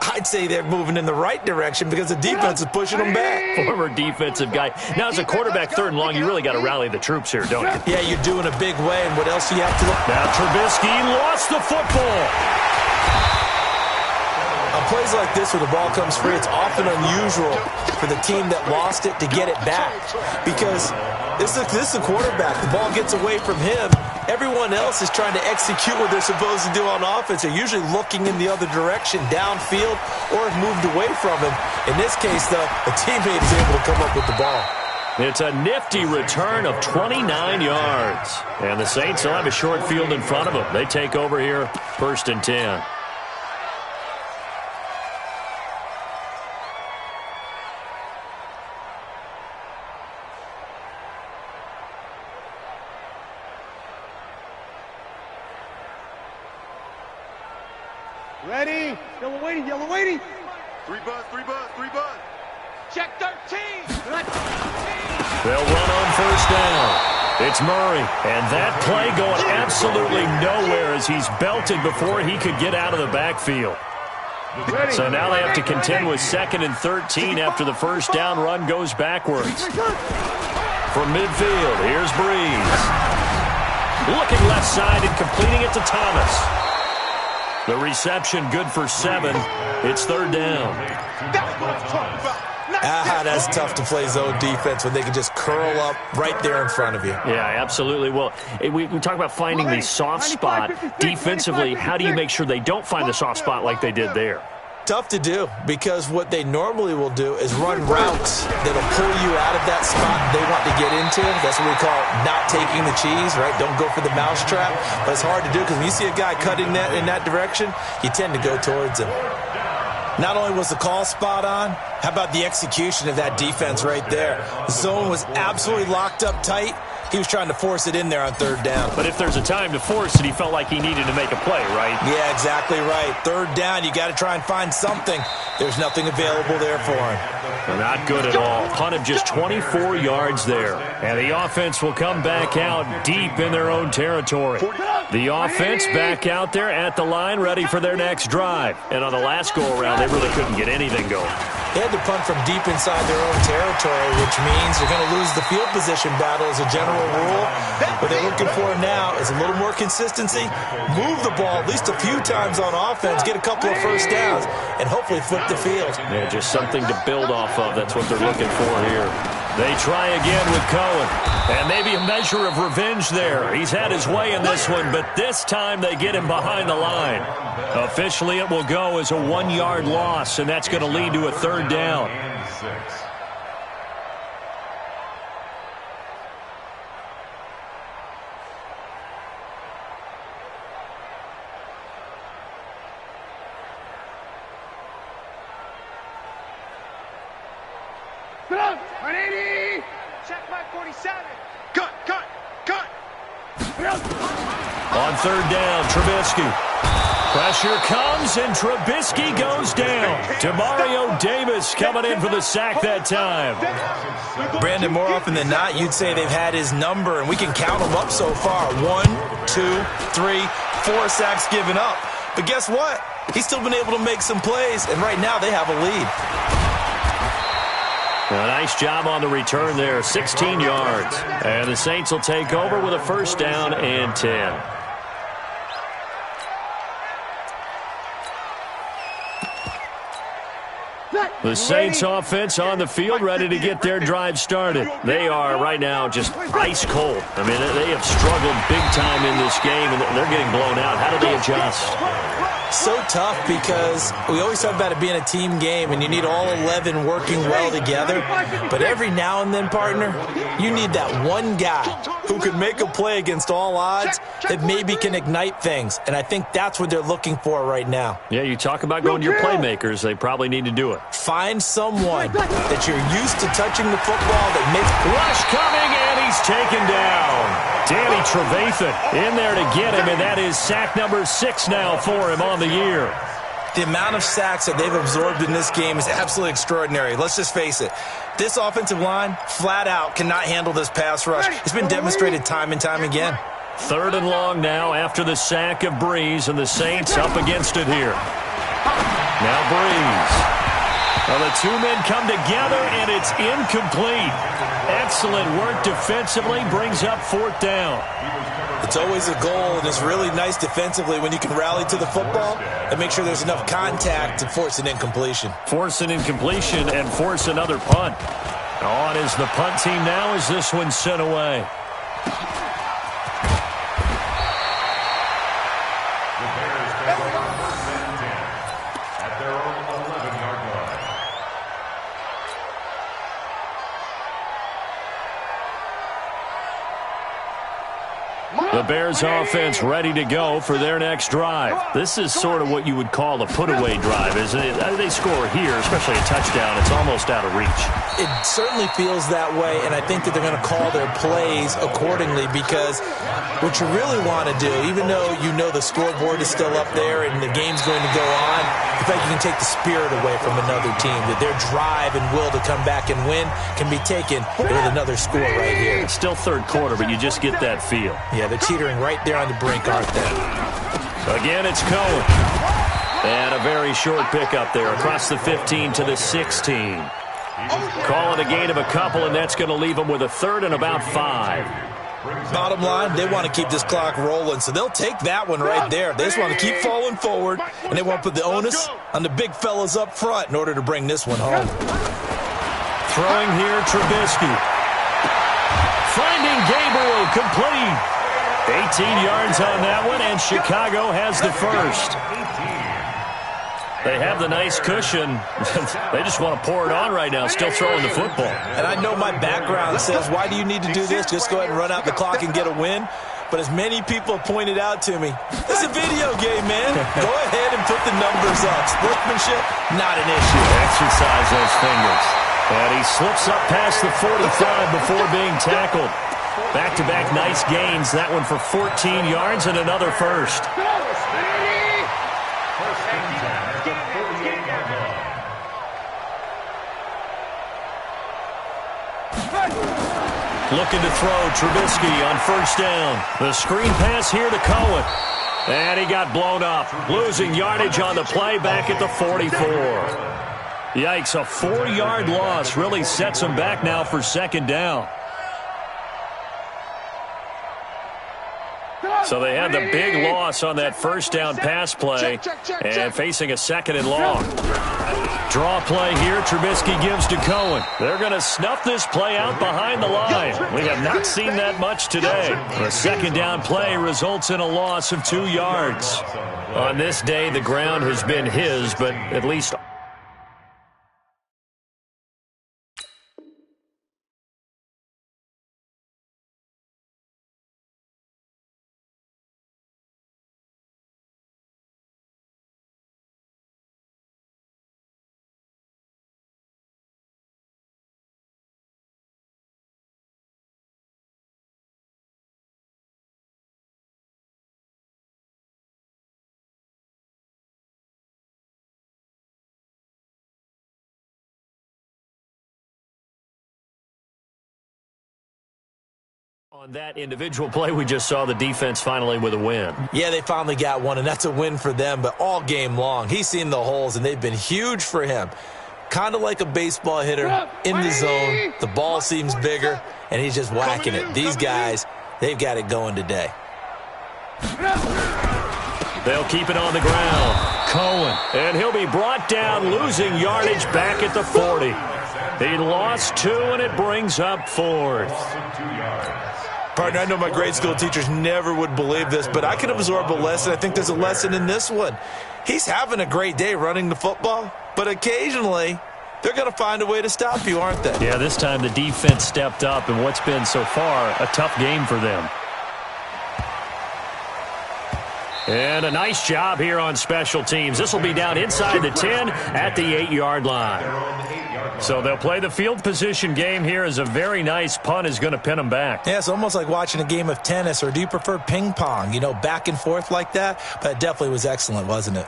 S3: I'd say they're moving in the right direction because the defense is pushing them back.
S1: Former defensive guy. Now, as a quarterback 3rd and long, you really got to rally the troops here, don't you?
S3: Yeah, you're doing a big way, and what else do you have to look?
S1: Now Trubisky lost the football.
S3: On plays like this where the ball comes free, it's often unusual for the team that lost it to get it back, because this is the quarterback. The ball gets away from him, Everyone else is trying to execute what they're supposed to do on offense. They're usually looking in the other direction, downfield, or have moved away from him. In this case, though, a teammate is able to come up with the ball.
S1: It's a nifty return of 29 yards. And the Saints will have a short field in front of them. They take over here, 1st and 10.
S2: Ready? Yellow waiting, yellow waiting.
S5: 3 buzz, 3 buzz, 3 buzz.
S2: Check 13.
S1: They'll run on 1st down. It's Murray. And that play going absolutely nowhere as he's belted before he could get out of the backfield. So now they have to contend with 2nd and 13 after the 1st down run goes backwards. From midfield, here's Breeze. Looking left side and completing it to Thomas. The reception good for 7. It's 3rd down.
S2: That's what I'm talking about.
S3: That's tough to play zone defense when they can just curl up right there in front of you.
S1: Yeah, absolutely. Well, we talk about finding the soft spot. Defensively, how do you make sure they don't find the soft spot like they did there?
S3: Tough to do, because what they normally will do is run routes that'll pull you out of that spot they want to get into. That's what we call not taking the cheese, right? Don't go for the mousetrap. But it's hard to do because when you see a guy cutting that in that direction, you tend to go towards him. Not only was the call spot on, how about the execution of that defense right there? The zone was absolutely locked up tight. He was trying to force it in there on 3rd down.
S1: But if there's a time to force it, he felt like he needed to make a play, right?
S3: Yeah, exactly right. 3rd down, you got to try and find something. There's nothing available there for him.
S1: Not good at all. Punt of just 24 yards there. And the offense will come back out deep in their own territory. The offense back out there at the line, ready for their next drive. And on the last go-around, they really couldn't get anything going.
S3: They had to punt from deep inside their own territory, which means they're going to lose the field position battle as a general rule. What they're looking for now is a little more consistency, move the ball at least a few times on offense, get a couple of 1st downs, and hopefully flip the field.
S1: Yeah, just something to build off of. That's what they're looking for here. They try again with Cohen. And maybe a measure of revenge there. He's had his way in this one, but this time they get him behind the line. Officially, it will go as a 1-yard loss, and that's going to lead to a 3rd down.
S2: Put up, 180. Check my 47. Cut.
S1: On 3rd down, Trubisky. Pressure comes, and Trubisky goes down. Demario Davis coming in for the sack that time.
S3: Brandon, more often than not, you'd say they've had his number, and we can count them up so far. 1, 2, 3, 4 sacks given up. But guess what? He's still been able to make some plays, and right now they have a lead.
S1: A nice job on the return there, 16 yards. And the Saints will take over with a 1st down and 10. The Saints offense on the field, ready to get their drive started. They are right now just ice cold. I mean, they have struggled big time in this game, and they're getting blown out. How do they adjust?
S3: So tough because we always talk about it being a team game and you need all 11 working well together. But every now and then, partner, you need that one guy who can make a play against all odds that maybe can ignite things. And I think that's what they're looking for right now.
S1: Yeah, you talk about going to your playmakers. They probably need to do it.
S3: Find someone that you're used to touching the football that makes...
S1: Rush coming, and he's taken down. Danny Trevathan in there to get him, and that is sack number 6 now for him on the year.
S3: The amount of sacks that they've absorbed in this game is absolutely extraordinary. Let's just face it. This offensive line, flat out, cannot handle this pass rush. It's been demonstrated time and time again.
S1: 3rd and long now after the sack of Breeze, and the Saints up against it here. Now Breeze. Well, the two men come together, and it's incomplete. Excellent work defensively, brings up 4th down.
S3: It's always a goal, and it's really nice defensively when you can rally to the football and make sure there's enough contact to force an incompletion.
S1: Force an incompletion and force another punt. On is the punt team now as this one's sent away.
S4: At their own 11-yard line.
S1: The Bears offense ready to go for their next drive. This is sort of what you would call a put-away drive, isn't it? They score here, especially a touchdown. It's almost out of reach.
S3: It certainly feels that way, and I think that they're going to call their plays accordingly, because what you really want to do, even though you know the scoreboard is still up there and the game's going to go on, the fact you can take the spirit away from another team, that their drive and will to come back and win can be taken with another score right here.
S1: It's still third quarter, but you just get that feel.
S3: Yeah, they're teetering right there on the brink, aren't they?
S1: Again, it's Cohen. And a very short pickup there across the 15 to the 16. Call it a gain of a couple, and that's going to leave them with a third and about 5.
S3: Bottom line, they want to keep this clock rolling, so they'll take that one right there. They just want to keep falling forward, and they want to put the onus on the big fellas up front in order to bring this one home.
S1: Throwing here, Trubisky. Finding Gabriel, complete. 18 yards on that one, and Chicago has the first. They have the nice cushion. They just want to pour it on right now, still throwing the football. And I know my background says, why do you need to do this? Just go ahead and run out the clock and get a win. But as many people have pointed out to me, it's a video game, man. Go ahead and put the numbers up. Sportsmanship, not an issue. Exercise those fingers. And he slips up past the 45 before being tackled. Back-to-back nice gains. That one for 14 yards and another first. Looking to throw, Trubisky on first down. The screen pass here to Cohen. And he got blown up. Losing yardage on the play back at the 44. Yikes, a 4-yard loss really sets him back now for second down. So they had the big loss on that first down pass play and facing a second and long. Draw play here. Trubisky gives to Cohen. They're going to snuff this play out behind the line. We have not seen that much today. The second down play results in a loss of 2 yards. On this day, the ground has been his, but at least... On that individual play, we just saw the defense finally with a win.
S3: Yeah, they finally got one, and that's a win for them, but all game long, he's seen the holes, and they've been huge for him. Kind of like a baseball hitter in the zone. The ball seems bigger, and he's just whacking it. These guys, they've got it going today.
S1: They'll keep it on the ground. Cohen, and he'll be brought down, losing yardage back at the 40. He lost 2, and it brings up 4th.
S3: Partner, I know my grade school teachers never would believe this, but I can absorb a lesson. I think there's a lesson in this one. He's having a great day running the football, but occasionally they're going to find a way to stop you, aren't they?
S1: Yeah, this time the defense stepped up in what's been so far a tough game for them. And a nice job here on special teams. This will be down inside the 10 at the 8-yard line. So they'll play the field position game here as a very nice punt is going to pin them back.
S3: Yeah, it's almost like watching a game of tennis, or do you prefer ping pong? You know, back and forth like that? But it definitely was excellent, wasn't it?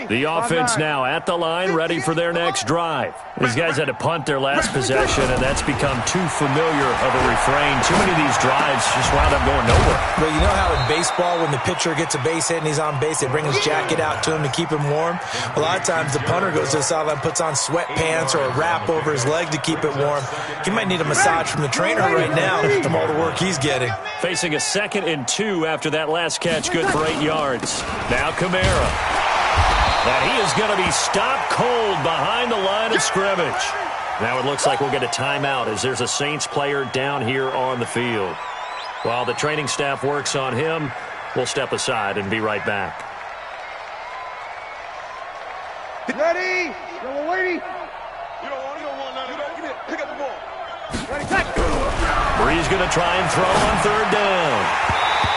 S1: The offense now at the line, ready for their next drive. These guys had to punt their last possession, and that's become too familiar of a refrain. Too many of these drives just wound up going nowhere.
S3: Well, you know how in baseball, when the pitcher gets a base hit and he's on base, they bring his jacket out to him to keep him warm? A lot of times the punter goes to the sideline, puts on sweatpants or a wrap over his leg to keep it warm. He might need a massage from the trainer right now from all the work he's getting.
S1: Facing a 2nd and 2 after that last catch, good for 8 yards. Now Kamara. And he is going to be stopped cold behind the line of scrimmage. Now it looks like we'll get a timeout as there's a Saints player down here on the field. While the training staff works on him, we'll step aside and be right back.
S2: Ready? Go, Lady.
S5: You don't want none of that. Get it. Pick up the ball.
S2: Ready, touch.
S1: Brees going to try and throw on third down.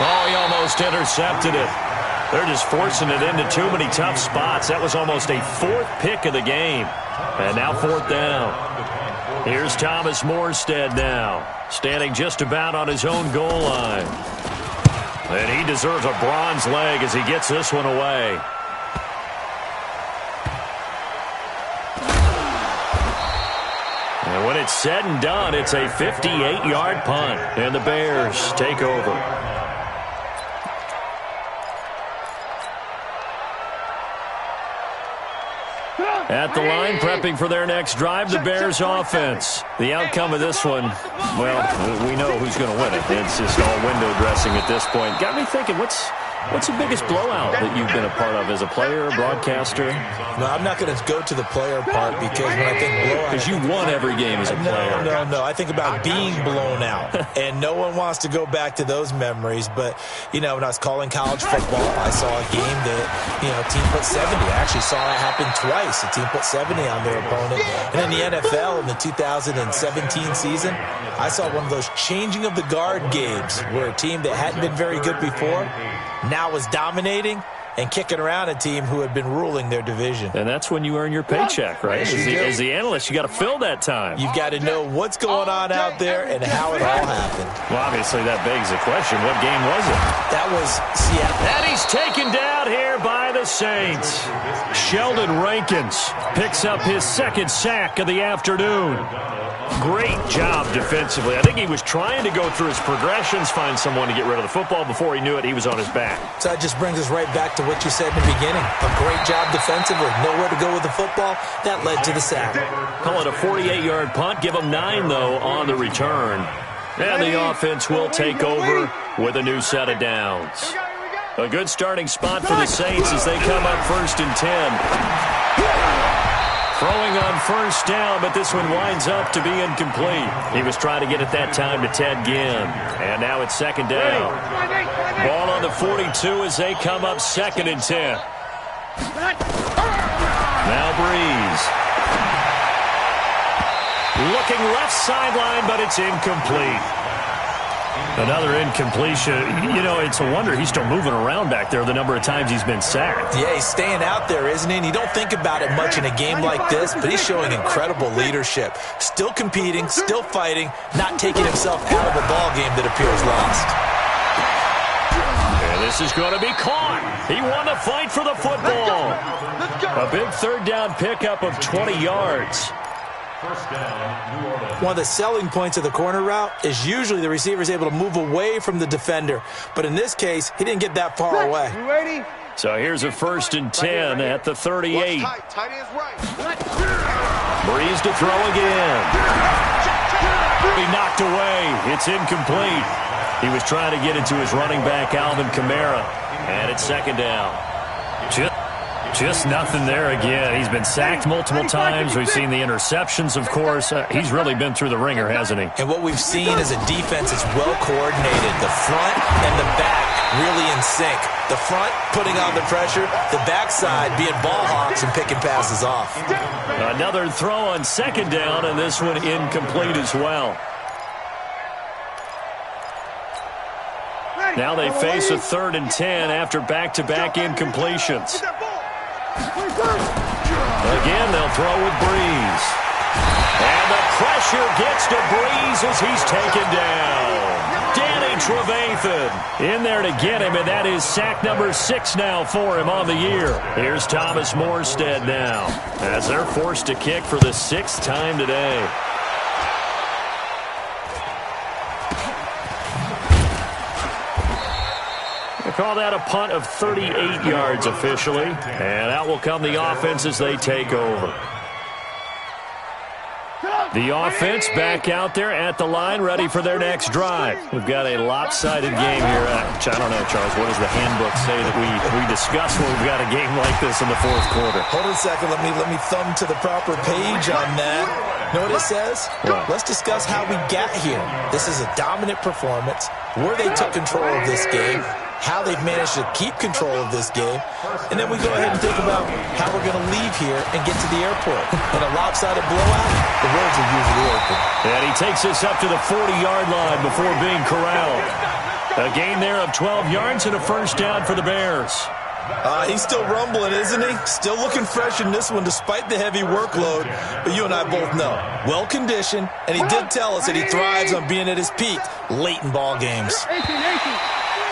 S1: Oh, he almost intercepted it. They're just forcing it into too many tough spots. That was almost a fourth pick of the game. And now fourth down. Here's Thomas Morstead now, standing just about on his own goal line. And he deserves a bronze leg as he gets this one away. And when it's said and done, it's a 58-yard punt, and the Bears take over. At the line, prepping for their next drive, the Bears offense. The outcome of this one, well, we know who's going to win it. It's just all window dressing at this point. Got me thinking, what's the biggest blowout that you've been a part of as a player, broadcaster?
S3: No, I'm not going to go to the player part because when I think blowout...
S1: Because you won every game as a player.
S3: No. I think about being blown out. And no one wants to go back to those memories. But, you know, when I was calling college football, I saw a game that, you know, a team put 70. I actually saw it happen twice. A team put 70 on their opponent. And in the NFL in the 2017 season, I saw one of those changing of the guard games where a team that hadn't been very good before now was dominating and kicking around a team who had been ruling their division.
S1: And that's when you earn your paycheck, right? As the analyst, you got to fill that time.
S3: You've got to know what's going on out there and how it all happened.
S1: Well, obviously, that begs the question, what game was it?
S3: That was Seattle.
S1: And he's taken down here by the Saints. Sheldon Rankins picks up his second sack of the afternoon. Great job defensively. I think he was trying to go through his progressions, find someone to get rid of the football. Before he knew it, he was on his back.
S3: So that just brings us right back to what you said in the beginning. A great job defensively. Nowhere to go with the football. That led to the sack.
S1: Call it a 48-yard punt. Give him 9, though, on the return. And the offense will take over with a new set of downs. A good starting spot for the Saints as they come up 1st and 10. Throwing on first down, but this one winds up to be incomplete. He was trying to get it that time to Ted Ginn. And now it's 2nd down. Ball on the 42 as they come up 2nd and 10. Now Brees. Looking left sideline, but it's incomplete. Another incompletion. You know, it's a wonder he's still moving around back there the number of times he's been sacked.
S3: Yeah, he's staying out there, isn't he? And you don't think about it much in a game like this, but he's showing incredible leadership. Still competing, still fighting, not taking himself out of a ball game that appears lost.
S1: And this is going to be caught. He won the fight for the football. A big 3rd down pickup of 20 yards.
S4: First down, New Orleans.
S3: One of the selling points of the corner route is usually the receiver is able to move away from the defender. But in this case, he didn't get that far away.
S2: You ready?
S1: So here's a 1st and 10 at the 38.
S5: Tight end's right.
S1: Brees to throw again. He knocked away. It's incomplete. He was trying to get into his running back, Alvin Kamara. And it's 2nd down. Just nothing there again. He's been sacked multiple times. We've seen the interceptions, of course. He's really been through the ringer, hasn't he?
S3: And what we've seen is a defense that's well coordinated. The front and the back really in sync. The front putting on the pressure, the backside being ball hawks and picking passes off.
S1: Another throw on 2nd down, and this one incomplete as well. Now they face a 3rd and 10 after back-to-back incompletions. Again, they'll throw with Brees. And the pressure gets to Brees as he's taken down. Danny Trevathan in there to get him, and that is sack number 6 now for him on the year. Here's Thomas Morstead now as they're forced to kick for the 6th time today. Call that a punt of 38 yards officially. And out will come the offense as they take over. The offense back out there at the line, ready for their next drive. We've got a lopsided game here. I don't know, Charles, what does the handbook say that we discuss when we've got a game like this in the 4th quarter?
S3: Hold on a second. Let me thumb to the proper page on that. Know what it says?
S1: What?
S3: Let's discuss how we got here. This is a dominant performance, where they took control of this game, how they've managed to keep control of this game. And then we go ahead and think about how we're going to leave here and get to the airport. In a lopsided blowout, the roads are usually open.
S1: And he takes us up to the 40-yard line before being corralled. A gain there of 12 yards and a first down for the Bears.
S3: He's still rumbling, isn't he? Still looking fresh in this one despite the heavy workload. But you and I both know, well-conditioned, and he did tell us that he thrives on being at his peak late in ball games.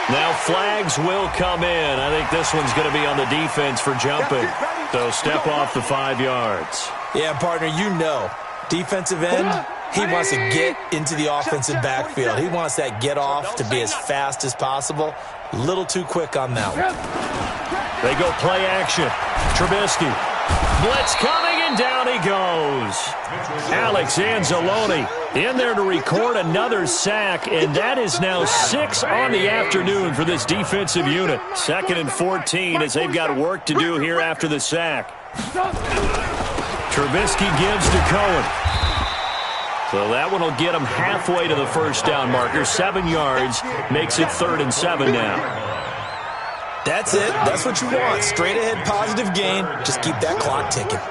S1: Now flags will come in. I think this one's going to be on the defense for jumping. So step off the 5 yards.
S3: Yeah, partner, you know, defensive end, he wants to get into the offensive backfield. He wants that get off to be as fast as possible. A little too quick on that one.
S1: They go play action. Trubisky. Blitz coming, and down he goes. Alex Anzalone in there to record another sack, and that is now 6 on the afternoon for this defensive unit. 2nd and 14 as they've got work to do here after the sack. Trubisky gives to Cohen. So that one will get him halfway to the first down marker. 7 yards makes it 3rd and 7 now.
S3: That's it. That's what you want. Straight ahead positive gain. Just keep that clock ticking.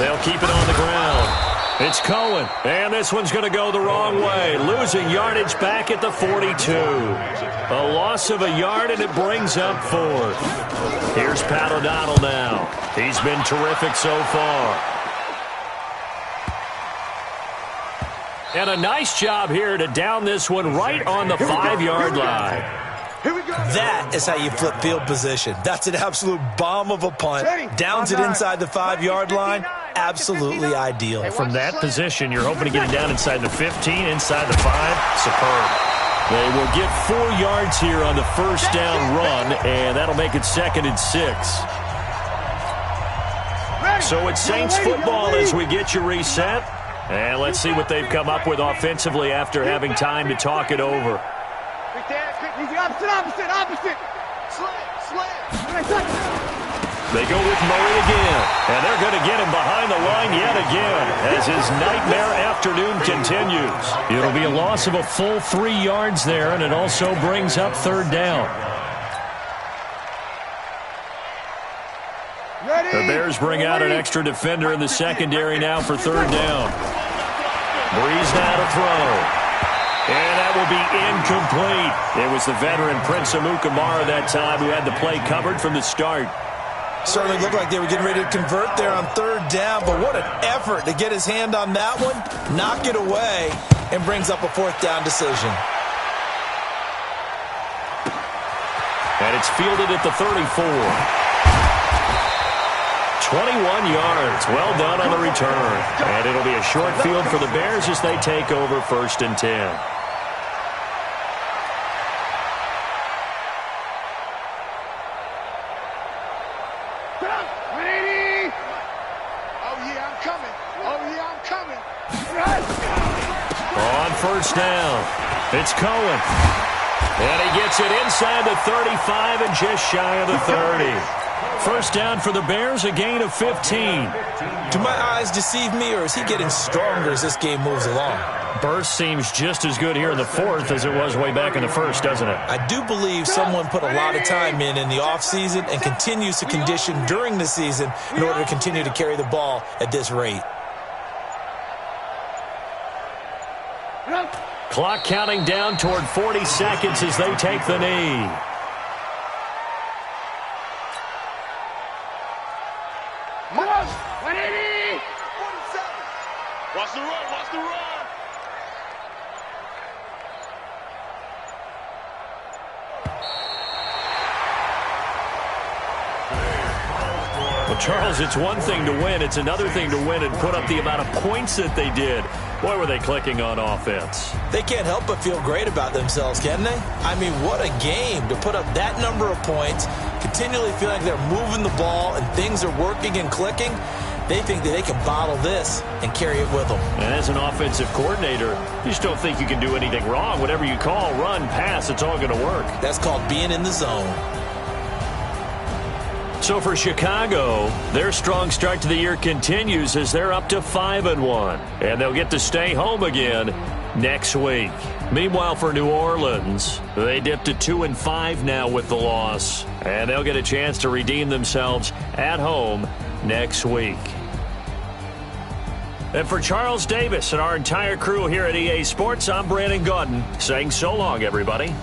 S1: They'll keep it on the ground. It's Cohen. And this one's going to go the wrong way. Losing yardage back at the 42. A loss of a yard, and it brings up 4th. Here's Pat O'Donnell now. He's been terrific so far. And a nice job here to down this one right on the 5-yard line.
S3: That is how you flip field position. That's an absolute bomb of a punt. Downs it inside the 5-yard line. Absolutely ideal.
S1: From that position, you're hoping to get it down inside the 15, inside the 5. Superb. They will get 4 yards here on the first down run, and that'll make it 2nd and 6. So it's Saints football as we get you reset. And let's see what they've come up with offensively after having time to talk it over.
S5: Opposite.
S1: They go with Murray again, and they're going to get him behind the line yet again as his nightmare afternoon continues. It'll be a loss of a full 3 yards there, and it also brings up 3rd down. The Bears bring out an extra defender in the secondary now for 3rd down. Breeze now to throw. And that will be incomplete. It was the veteran Prince Amukamara that time who had the play covered from the start.
S3: Certainly looked like they were getting ready to convert there on 3rd down, but what an effort to get his hand on that one, knock it away, and brings up a 4th down decision.
S1: And it's fielded at the 34. 21 yards. Well done on the return. And it'll be a short field for the Bears as they take over 1st and 10. On 1st down, it's Cohen. And he gets it inside the 35 and just shy of the 30. 1st down for the Bears, a gain of 15.
S3: Do my eyes deceive me, or is he getting stronger as this game moves along?
S1: Burst seems just as good here in the 4th as it was way back in the 1st, doesn't it?
S3: I do believe someone put a lot of time in the offseason and continues to condition during the season in order to continue to carry the ball at this rate.
S1: Clock counting down toward 40 seconds as they take the knee.
S5: Watch the run, watch the run.
S1: Well, Charles, it's one thing to win. It's another thing to win and put up the amount of points that they did. Boy, were they clicking on offense.
S3: They can't help but feel great about themselves, can they? I mean, what a game to put up that number of points, continually feel like they're moving the ball and things are working and clicking. They think that they can bottle this and carry it with them.
S1: And as an offensive coordinator, you just don't think you can do anything wrong. Whatever you call, run, pass, it's all going to work.
S3: That's called being in the zone.
S1: So for Chicago, their strong start to the year continues as they're up to 5-1. And they'll get to stay home again next week. Meanwhile, for New Orleans, they dipped to 2-5 now with the loss, and they'll get a chance to redeem themselves at home next week. And for Charles Davis and our entire crew here at EA Sports, I'm Brandon Gaudin saying so long, everybody.